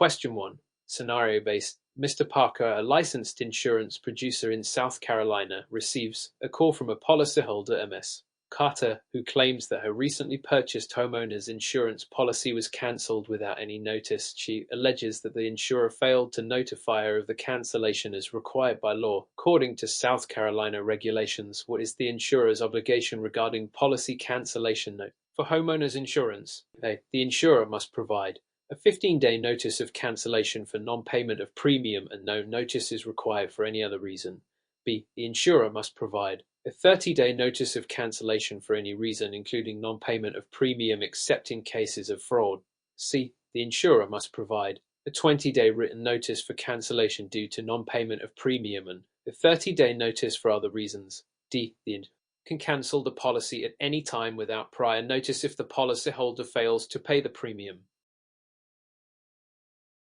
Question 1. Scenario based. Mr. Parker, a licensed insurance producer in South Carolina, receives a call from a policyholder, Ms. Carter, who claims that her recently purchased homeowner's insurance policy was cancelled without any notice. She alleges that the insurer failed to notify her of the cancellation as required by law. According to South Carolina regulations, what is the insurer's obligation regarding policy cancellation note? For homeowners insurance, A. The insurer must provide a 15-day notice of cancellation for non-payment of premium and no notice is required for any other reason. B. The insurer must provide a 30-day notice of cancellation for any reason, including non-payment of premium except in cases of fraud. C. The insurer must provide a 20-day written notice for cancellation due to non-payment of premium and a 30-day notice for other reasons. D. The insurer can cancel the policy at any time without prior notice if the policyholder fails to pay the premium.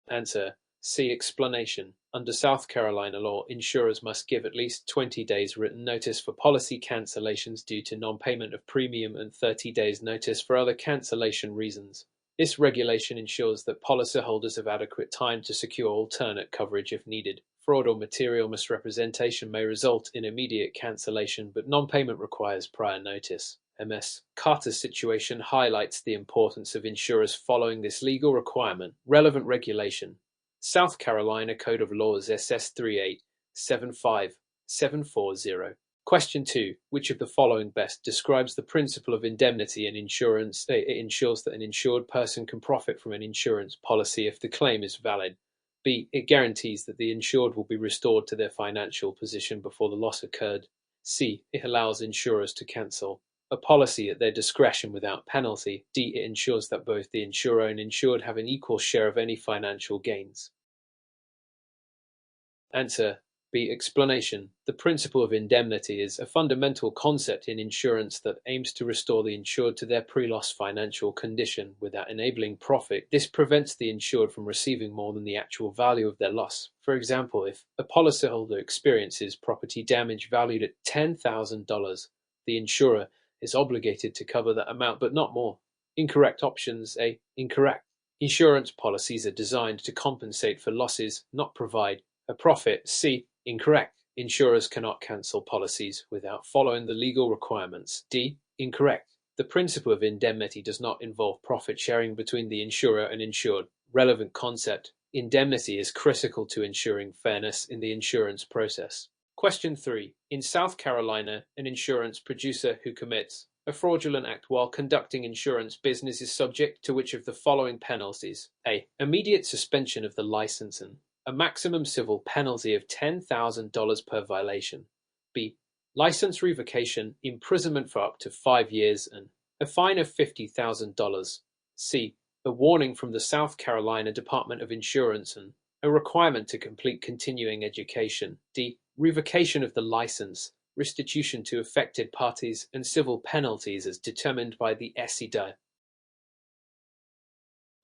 Answer. C. Explanation. Under South Carolina law, insurers must give at least 20 days written notice for policy cancellations due to non-payment of premium and 30 days notice for other cancellation reasons. This regulation ensures that policyholders have adequate time to secure alternate coverage if needed. Fraud or material misrepresentation may result in immediate cancellation, but non-payment requires prior notice. Ms. Carter's situation highlights the importance of insurers following this legal requirement. Relevant regulation. South Carolina Code of Laws SS 3875740. Question 2. Which of the following best describes the principle of indemnity in insurance? It ensures that an insured person can profit from an insurance policy if the claim is valid. B. It guarantees that the insured will be restored to their financial position before the loss occurred. C. It allows insurers to cancel a policy at their discretion without penalty. D. It ensures that both the insurer and insured have an equal share of any financial gains. Answer. B. Explanation. The principle of indemnity is a fundamental concept in insurance that aims to restore the insured to their pre-loss financial condition without enabling profit. This prevents the insured from receiving more than the actual value of their loss. For example, if a policyholder experiences property damage valued at $10,000, the insurer is obligated to cover that amount but not more. Incorrect options. A. Incorrect. Insurance policies are designed to compensate for losses, not provide a profit. C. Incorrect. Insurers cannot cancel policies without following the legal requirements. D. Incorrect. The principle of indemnity does not involve profit sharing between the insurer and insured. Relevant concept. Indemnity is critical to ensuring fairness in the insurance process. Question 3. In South Carolina, an insurance producer who commits a fraudulent act while conducting insurance business is subject to which of the following penalties? A. Immediate suspension of the license and a maximum civil penalty of $10,000 per violation. B. License revocation, imprisonment for up to 5 years, and a fine of $50,000. C. A warning from the South Carolina Department of Insurance and a requirement to complete continuing education. D. Revocation of the license, restitution to affected parties, and civil penalties as determined by the SCDA.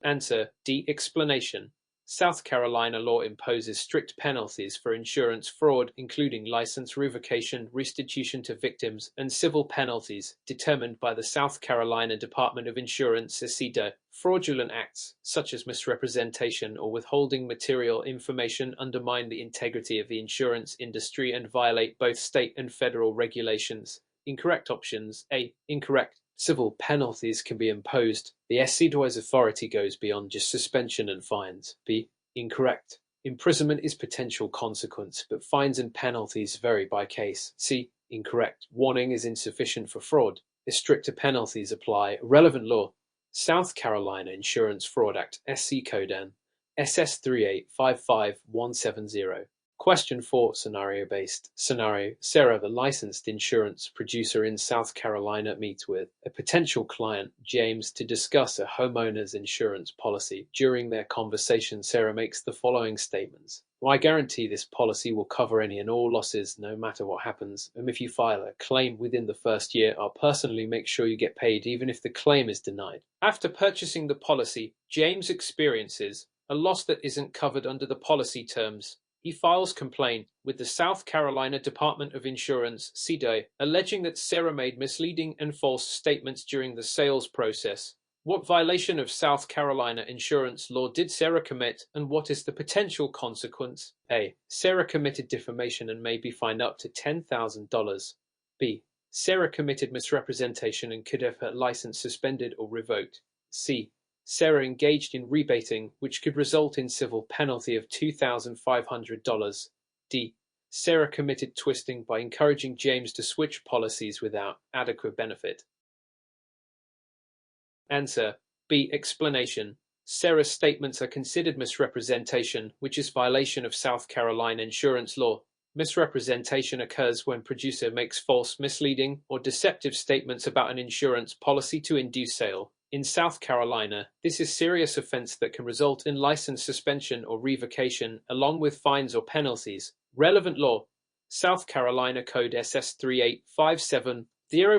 Answer. D. Explanation. South Carolina law imposes strict penalties for insurance fraud, including license revocation, restitution to victims, and civil penalties determined by the South Carolina Department of Insurance (SCDA). Fraudulent acts, such as misrepresentation or withholding material information, undermine the integrity of the insurance industry and violate both state and federal regulations. Incorrect options. A. Incorrect. Civil penalties can be imposed. The SCDA's authority goes beyond just suspension and fines. B. Incorrect. Imprisonment is potential consequence, but fines and penalties vary by case. C. Incorrect. Warning is insufficient for fraud. Stricter penalties apply. Relevant law. South Carolina Insurance Fraud Act, SC Codan, SS 3855170. Question 4. Scenario-based. Scenario. Sarah, the licensed insurance producer in South Carolina, meets with a potential client, James, to discuss a homeowner's insurance policy. During their conversation, Sarah makes the following statements. I guarantee this policy will cover any and all losses, no matter what happens. And if you file a claim within the first year, I'll personally make sure you get paid, even if the claim is denied. After purchasing the policy, James experiences a loss that isn't covered under the policy terms. He files complaint with the South Carolina Department of Insurance (SCDA), alleging that Sarah made misleading and false statements during the sales process. What violation of South Carolina insurance law did Sarah commit, and what is the potential consequence? A. Sarah committed defamation and may be fined up to $10,000. B. Sarah committed misrepresentation and could have her license suspended or revoked. C. Sarah engaged in rebating, which could result in civil penalty of $2,500. D. Sarah committed twisting by encouraging James to switch policies without adequate benefit. Answer: B. Explanation: Sarah's statements are considered misrepresentation, which is violation of South Carolina insurance law. Misrepresentation occurs when producer makes false, misleading, or deceptive statements about an insurance policy to induce sale. In South Carolina, this is serious offense that can result in license suspension or revocation, along with fines or penalties. Relevant law: South Carolina Code SS 3857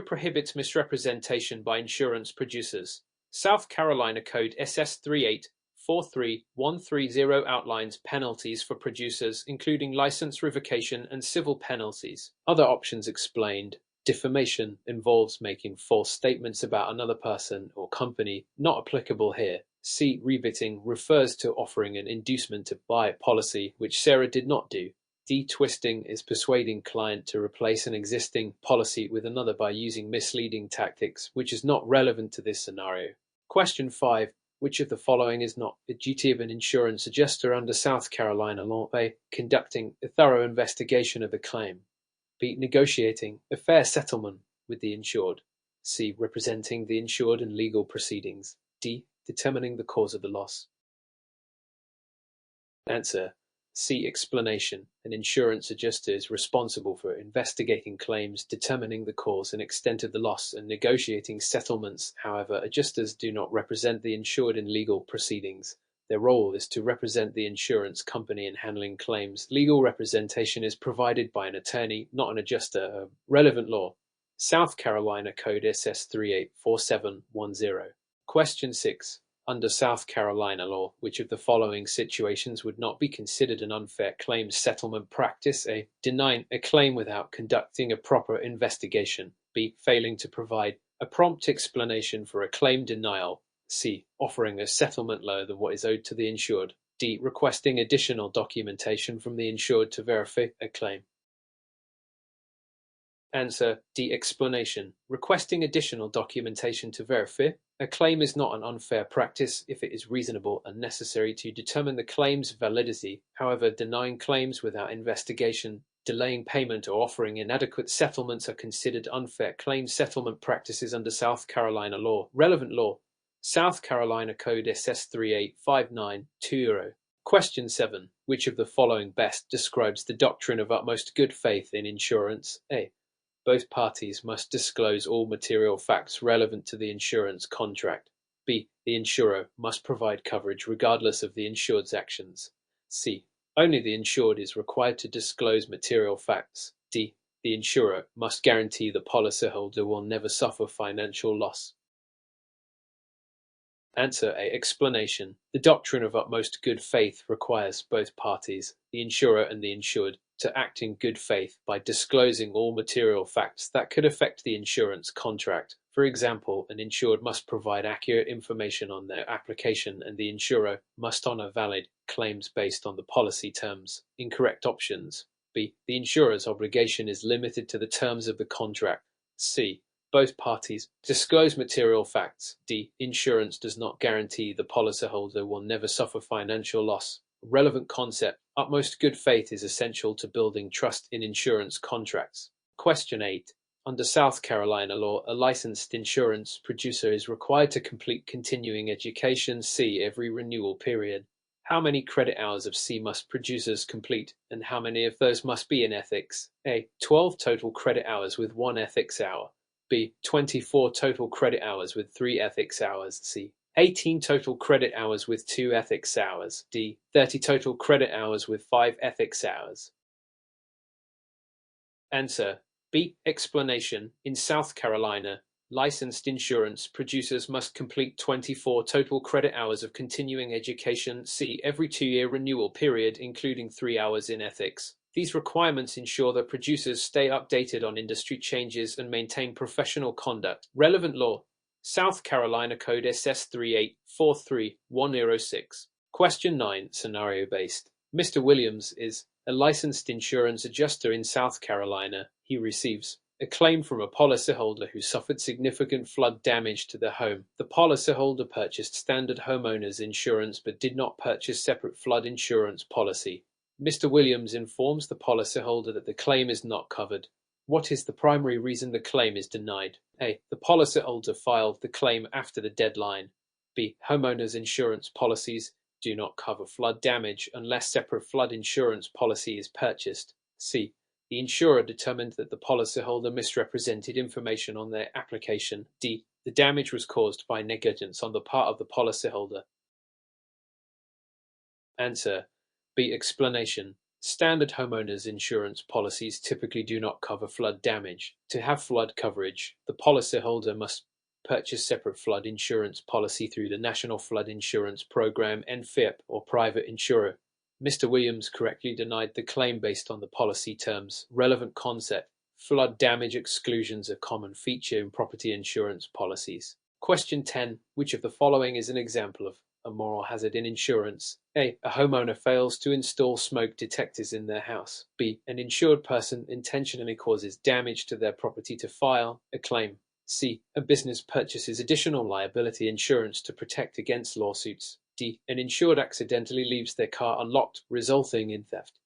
prohibits misrepresentation by insurance producers. South Carolina Code SS 3843130 outlines penalties for producers, including license revocation and civil penalties. Other options explained. Defamation involves making false statements about another person or company, not applicable here. C. Rebating refers to offering an inducement to buy a policy, which Sarah did not do. D. Twisting is persuading client to replace an existing policy with another by using misleading tactics, which is not relevant to this scenario. Question 5. Which of the following is not the duty of an insurance adjuster under South Carolina law? A. Conducting a thorough investigation of the claim. B. Negotiating a fair settlement with the insured. C. Representing the insured in legal proceedings. D. Determining the cause of the loss. Answer: C. Explanation. An insurance adjuster is responsible for investigating claims, determining the cause and extent of the loss, and negotiating settlements. However, adjusters do not represent the insured in legal proceedings. Their role is to represent the insurance company in handling claims. Legal representation is provided by an attorney, not an adjuster. Relevant law: South Carolina Code SS 384710. Question 6. Under South Carolina law, which of the following situations would not be considered an unfair claims settlement practice? A. Denying a claim without conducting a proper investigation. B. Failing to provide a prompt explanation for a claim denial. C. Offering a settlement lower than what is owed to the insured. D. Requesting additional documentation from the insured to verify a claim. Answer: D. Explanation. Requesting additional documentation to verify a claim is not an unfair practice if it is reasonable and necessary to determine the claim's validity. However, denying claims without investigation, delaying payment, or offering inadequate settlements are considered unfair claims settlement practices under South Carolina law. Relevant law: South Carolina Code SS 385920. Question 7. Which of the following best describes the doctrine of utmost good faith in insurance? A. Both parties must disclose all material facts relevant to the insurance contract. B. The insurer must provide coverage regardless of the insured's actions. C. Only the insured is required to disclose material facts. D. The insurer must guarantee the policyholder will never suffer financial loss. Answer: A. Explanation. The doctrine of utmost good faith requires both parties, the insurer and the insured, to act in good faith by disclosing all material facts that could affect the insurance contract. For example, an insured must provide accurate information on their application, and the insurer must honor valid claims based on the policy terms. Incorrect options. B. The insurer's obligation is limited to the terms of the contract. C. Both parties disclose material facts. D. Insurance does not guarantee the policyholder will never suffer financial loss. Relevant concept: utmost good faith is essential to building trust in insurance contracts. Question 8. Under South Carolina law, a licensed insurance producer is required to complete continuing education C every renewal period. How many credit hours of C must producers complete, and how many of those must be in ethics? A. 12 total credit hours with 1 ethics hour. B. 24 total credit hours with 3 ethics hours. C. 18 total credit hours with 2 ethics hours. D. 30 total credit hours with 5 ethics hours. Answer: B. Explanation. In South Carolina, licensed insurance producers must complete 24 total credit hours of continuing education C every 2-year renewal period, including 3 hours in ethics. These requirements ensure that producers stay updated on industry changes and maintain professional conduct. Relevant law: South Carolina Code SS3843106. Question 9. Scenario-based. Mr. Williams is a licensed insurance adjuster in South Carolina. He receives a claim from a policyholder who suffered significant flood damage to their home. The policyholder purchased standard homeowners insurance but did not purchase separate flood insurance policy. Mr. Williams informs the policyholder that the claim is not covered. What is the primary reason the claim is denied? A. The policyholder filed the claim after the deadline. B. Homeowners insurance policies do not cover flood damage unless separate flood insurance policy is purchased. C. The insurer determined that the policyholder misrepresented information on their application. D. The damage was caused by negligence on the part of the policyholder. Answer. B. Explanation. Standard homeowners insurance policies typically do not cover flood damage. To have flood coverage, the policyholder must purchase separate flood insurance policy through the National Flood Insurance Program (NFIP) or private insurer. Mr. Williams correctly denied the claim based on the policy terms. Relevant concept. Flood damage exclusions are a common feature in property insurance policies. Question 10. Which of the following is an example of a moral hazard in insurance? A. A homeowner fails to install smoke detectors in their house. B. An insured person intentionally causes damage to their property to file a claim. C. A business purchases additional liability insurance to protect against lawsuits. D. An insured accidentally leaves their car unlocked, resulting in theft.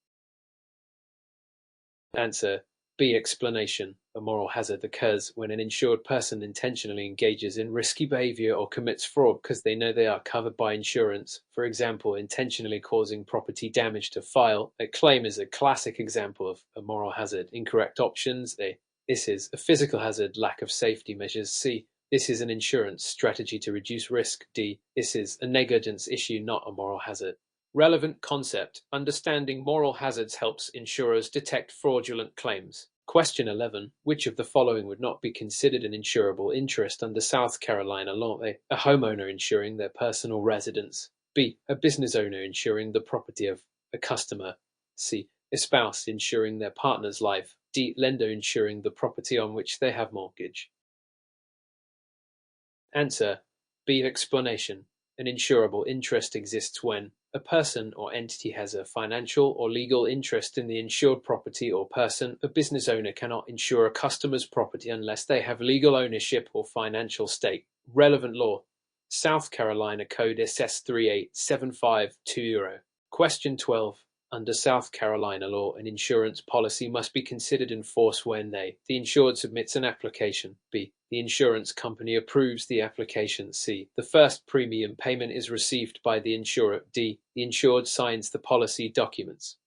Answer. B. Explanation. A moral hazard occurs when an insured person intentionally engages in risky behavior or commits fraud because they know they are covered by insurance. For example, intentionally causing property damage to file a claim is a classic example of a moral hazard. Incorrect options. A. This is a physical hazard, lack of safety measures. C. This is an insurance strategy to reduce risk. D. This is a negligence issue, not a moral hazard. Relevant concept. Understanding moral hazards helps insurers detect fraudulent claims. Question 11. Which of the following would not be considered an insurable interest under South Carolina law? A. A homeowner insuring their personal residence. B. A business owner insuring the property of a customer. C. A spouse insuring their partner's life. D. Lender insuring the property on which they have mortgage. Answer. B. Explanation. An insurable interest exists when a person or entity has a financial or legal interest in the insured property or person. A business owner cannot insure a customer's property unless they have legal ownership or financial stake. Relevant law. South Carolina Code SS38752. Question 12. Under South Carolina law, an insurance policy must be considered in force when A. The insured submits an application. B. The insurance company approves the application. C. The first premium payment is received by the insurer. D. The insured signs the policy documents.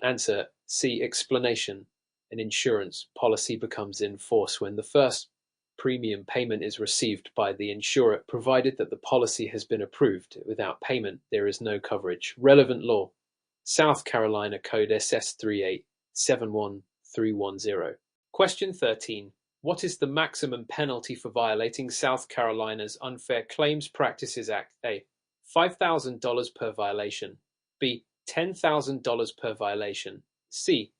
Answer. C. Explanation. An insurance policy becomes in force when the first premium payment is received by the insurer, provided that the policy has been approved. Without payment, there is no coverage. Relevant law. South Carolina Code SS3871310. Question 13. What is the maximum penalty for violating South Carolina's Unfair Claims Practices Act? A. $5,000 per violation. B. $10,000 per violation. C.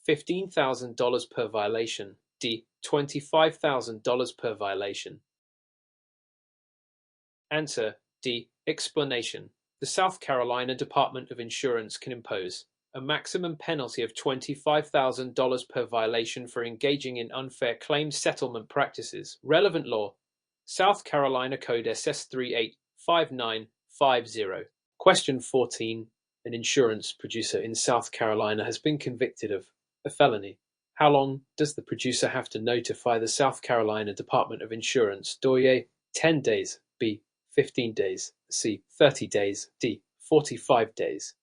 $15,000 per violation. D. $25,000 per violation. Answer. D. Explanation. The South Carolina Department of Insurance can impose a maximum penalty of $25,000 per violation for engaging in unfair claims settlement practices. Relevant law. South Carolina Code SS385950. Question 14. An insurance producer in South Carolina has been convicted of a felony. How long does the producer have to notify the South Carolina Department of Insurance? A. 10 days. B. 15 days. C. 30 days. D. 45 days.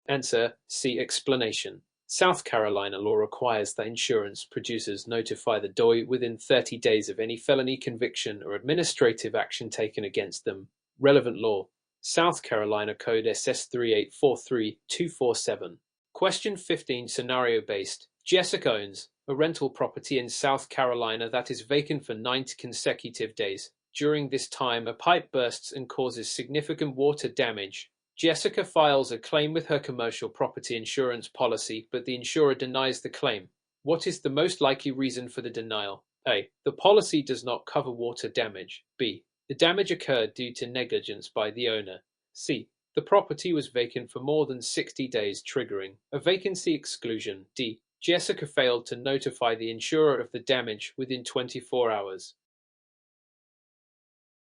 Answer. C. Explanation. South Carolina law requires that insurance producers notify the DOI within 30 days of any felony conviction or administrative action taken against them. Relevant law. South Carolina Code SS3843247. Question 15. Scenario-based. Jessica owns a rental property in South Carolina that is vacant for 90 consecutive days. During this time, a pipe bursts and causes significant water damage. Jessica files a claim with her commercial property insurance policy, but the insurer denies the claim. What is the most likely reason for the denial? A. The policy does not cover water damage. B. The damage occurred due to negligence by the owner. C. The property was vacant for more than 60 days, triggering a vacancy exclusion. D. Jessica failed to notify the insurer of the damage within 24 hours.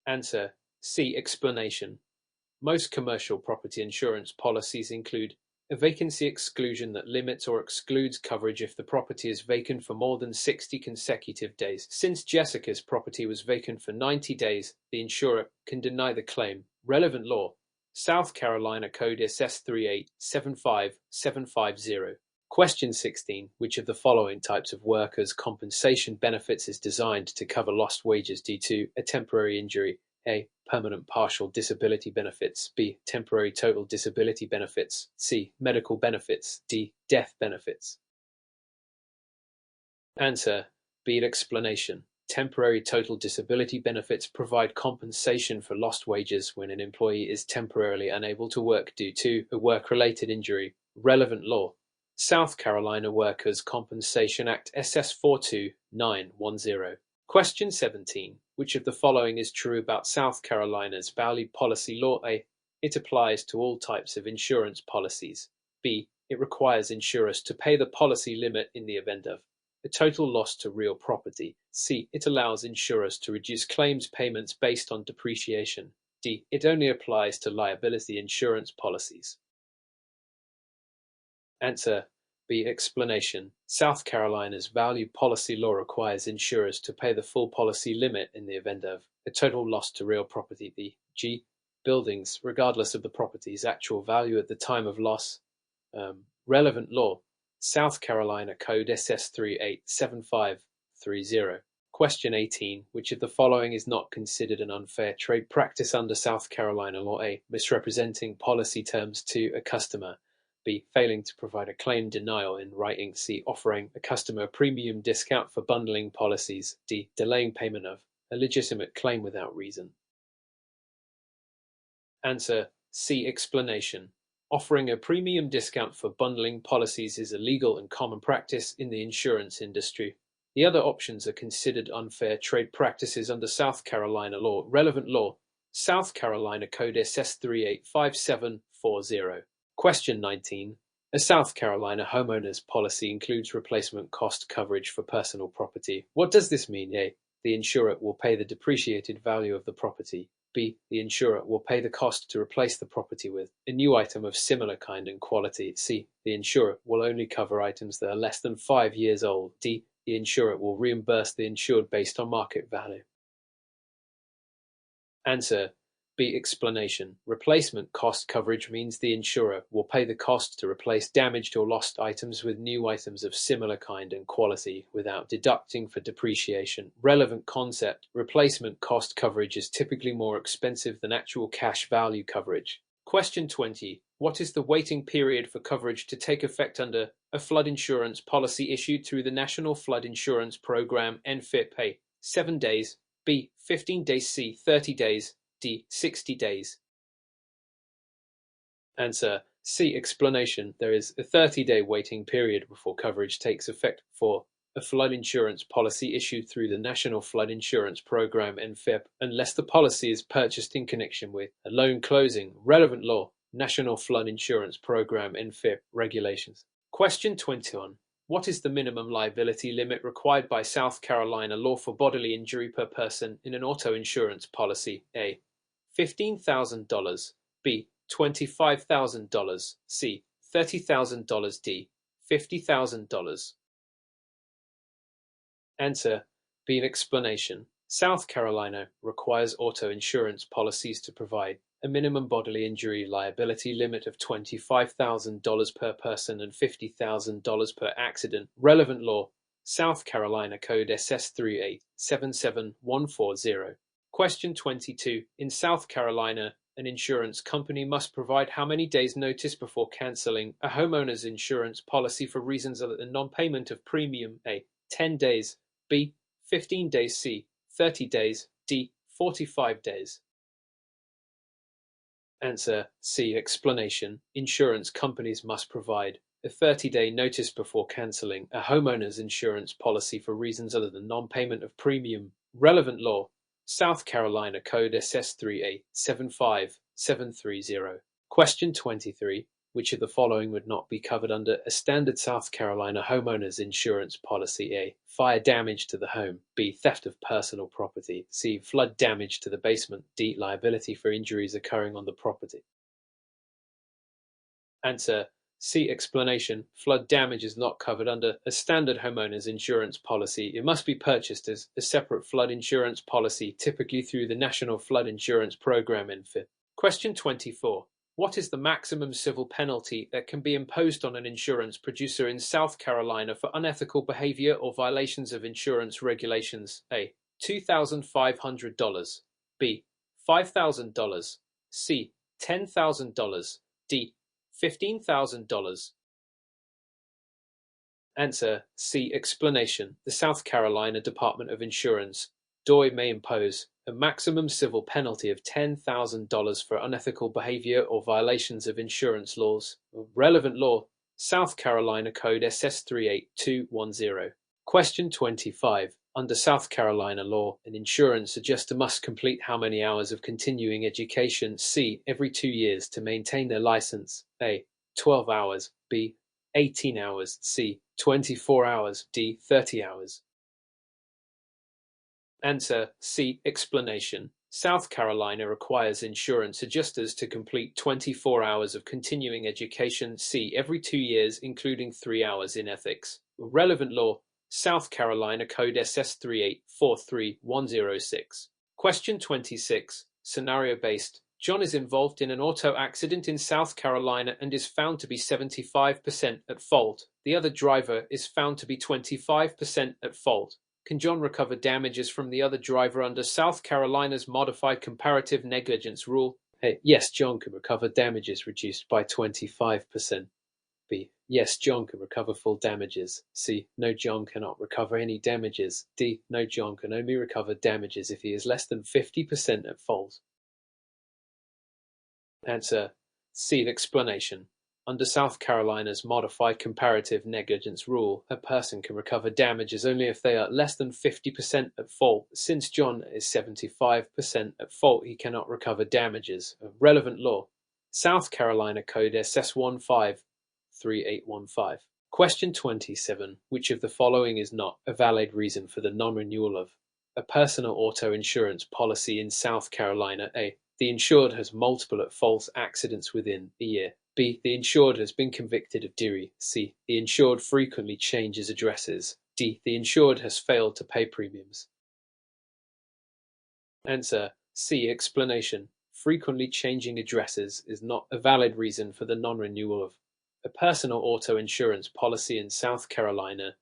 Answer. C. Explanation. Most commercial property insurance policies include a vacancy exclusion that limits or excludes coverage if the property is vacant for more than 60 consecutive days. Since Jessica's property was vacant for 90 days, the insurer can deny the claim. Relevant law: South Carolina Code SS 3875750. Question 16. Which of the following types of workers' compensation benefits is designed to cover lost wages due to a temporary injury? A. Permanent partial disability benefits. B. Temporary total disability benefits. C. Medical benefits. D. Death benefits. Answer. B. Explanation. Temporary total disability benefits provide compensation for lost wages when an employee is temporarily unable to work due to a work-related injury. Relevant law: South Carolina Workers' Compensation Act SS 42910. Question 17. Which of the following is true about South Carolina's value policy law? A. It applies to all types of insurance policies. B. It requires insurers to pay the policy limit in the event of a total loss to real property. C. It allows insurers to reduce claims payments based on depreciation. D. It only applies to liability insurance policies. Answer. B. Explanation. South Carolina's value policy law requires insurers to pay the full policy limit in the event of a total loss to real property. The G. Buildings, regardless of the property's actual value at the time of loss. Relevant law: South Carolina Code SS 387530. Question 18. Which of the following is not considered an unfair trade practice under South Carolina law? A. Misrepresenting policy terms to a customer. B. Failing to provide a claim denial in writing. C. Offering a customer a premium discount for bundling policies. D. Delaying payment of a legitimate claim without reason. Answer. C. Explanation. Offering a premium discount for bundling policies is illegal and common practice in the insurance industry. The other options are considered unfair trade practices under South Carolina law. Relevant law: South Carolina Code SS 385740. Question 19. A South Carolina homeowner's policy includes replacement cost coverage for personal property. What does this mean? A. The insurer will pay the depreciated value of the property. B. The insurer will pay the cost to replace the property with a new item of similar kind and quality. C. The insurer will only cover items that are less than 5 years old. D. The insurer will reimburse the insured based on market value. Answer. B. Explanation. Replacement cost coverage means the insurer will pay the cost to replace damaged or lost items with new items of similar kind and quality without deducting for depreciation. Relevant concept: replacement cost coverage is typically more expensive than actual cash value coverage. Question 20. What is the waiting period for coverage to take effect under a flood insurance policy issued through the National Flood Insurance Program (NFIP)? A. 7 days. B. 15 days. C. 30 days. D. 60 days. Answer. C. Explanation. There is a 30-day waiting period before coverage takes effect for a flood insurance policy issued through the National Flood Insurance Program (NFIP), unless the policy is purchased in connection with a loan closing. Relevant law: National Flood Insurance Program (NFIP) regulations. Question 21. What is the minimum liability limit required by South Carolina law for bodily injury per person in an auto insurance policy? A. $15,000. B. $25,000. C. $30,000. D. $50,000. Answer. B. An explanation. South Carolina requires auto insurance policies to provide a minimum bodily injury liability limit of $25,000 per person and $50,000 per accident. Relevant law: South Carolina Code SS 3877140. Question 22. In South Carolina, an insurance company must provide how many days' notice before canceling a homeowner's insurance policy for reasons of the non-payment of premium? A. 10 days. B. 15 days. C. 30 days. D. 45 days. Answer. C. Explanation. Insurance companies must provide a 30-day notice before cancelling a homeowner's insurance policy for reasons other than non-payment of premium. Relevant law: South Carolina Code SS3A 75730. Question 23. Which of the following would not be covered under a standard South Carolina homeowner's insurance policy? A. Fire damage to the home. B. Theft of personal property. C. Flood damage to the basement. D. Liability for injuries occurring on the property. Answer: C. Explanation. Flood damage is not covered under a standard homeowner's insurance policy. It must be purchased as a separate flood insurance policy, typically through the National Flood Insurance Program (NFIP). Question 24. What is the maximum civil penalty that can be imposed on an insurance producer in South Carolina for unethical behavior or violations of insurance regulations? A. $2,500. B. $5,000. C. $10,000. D. $15,000. Answer: C. Explanation. The South Carolina Department of Insurance (DOI) may impose a maximum civil penalty of $10,000 for unethical behavior or violations of insurance laws. Relevant law: South Carolina Code SS38210. Question 25. Under South Carolina law, an insurance adjuster must complete how many hours of continuing education? C. Every 2 years to maintain their license. A. 12 hours. B. 18 hours. C. 24 hours. D. 30 hours. Answer: C. Explanation. South Carolina requires insurance adjusters to complete 24 hours of continuing education. C. Every 2 years, including 3 hours in ethics. Relevant law: South Carolina Code SS3843106. Question 26. Scenario-based. John is involved in an auto accident in South Carolina and is found to be 75% at fault. The other driver is found to be 25% at fault. Can John recover damages from the other driver under South Carolina's modified comparative negligence rule? A. Yes, John can recover damages reduced by 25%. B. Yes, John can recover full damages. C. No, John cannot recover any damages. D. No, John can only recover damages if he is less than 50% at fault. Answer: C. Explanation. Under South Carolina's modified comparative negligence rule, a person can recover damages only if they are less than 50% at fault. Since John is 75% at fault, he cannot recover damages. Relevant law: South Carolina Code SS153815. Question 27. Which of the following is not a valid reason for the non-renewal of a personal auto insurance policy in South Carolina? A. The insured has multiple at-fault accidents within a year. B. The insured has been convicted of DUI. C. The insured frequently changes addresses. D. The insured has failed to pay premiums. Answer: C. Explanation. Frequently changing addresses is not a valid reason for the non-renewal of a personal auto insurance policy in South Carolina.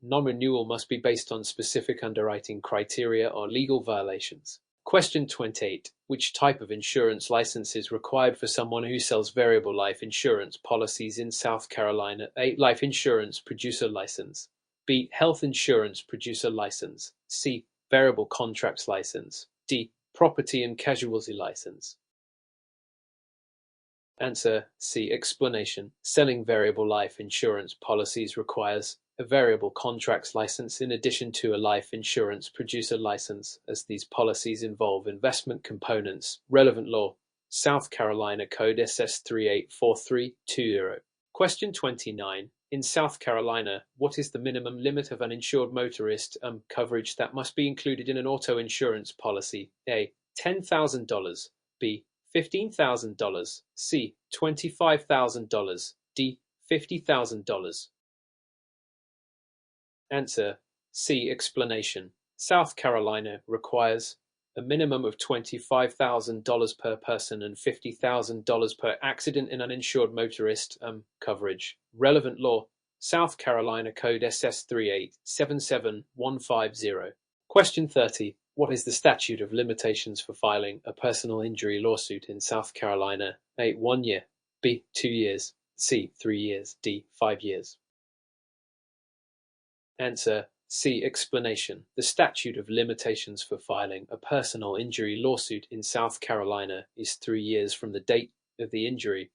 Non-renewal must be based on specific underwriting criteria or legal violations. Question 28. Which type of insurance license is required for someone who sells variable life insurance policies in South Carolina? A. Life insurance producer license. B. Health insurance producer license. C. Variable contracts license. D. Property and casualty license. Answer: C. Explanation. Selling variable life insurance policies requires a variable contracts license in addition to a life insurance producer license, as these policies involve investment components. Relevant law: South Carolina Code SS384320. Question 29. In South Carolina, what is the minimum limit of uninsured motorist coverage that must be included in an auto insurance policy? A. $10,000. B. $15,000. C. $25,000. D. $50,000. Answer: C. Explanation. South Carolina requires a minimum of $25,000 per person and $50,000 per accident in uninsured motorist coverage. Relevant law: South Carolina Code SS3877150. Question 30. What is the statute of limitations for filing a personal injury lawsuit in South Carolina? A. 1 year. B. 2 years. C. 3 years. D. 5 years. Answer: C. Explanation. The statute of limitations for filing a personal injury lawsuit in South Carolina is 3 years from the date of the injury.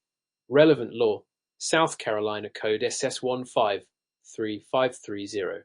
Relevant law: South Carolina code SS153530.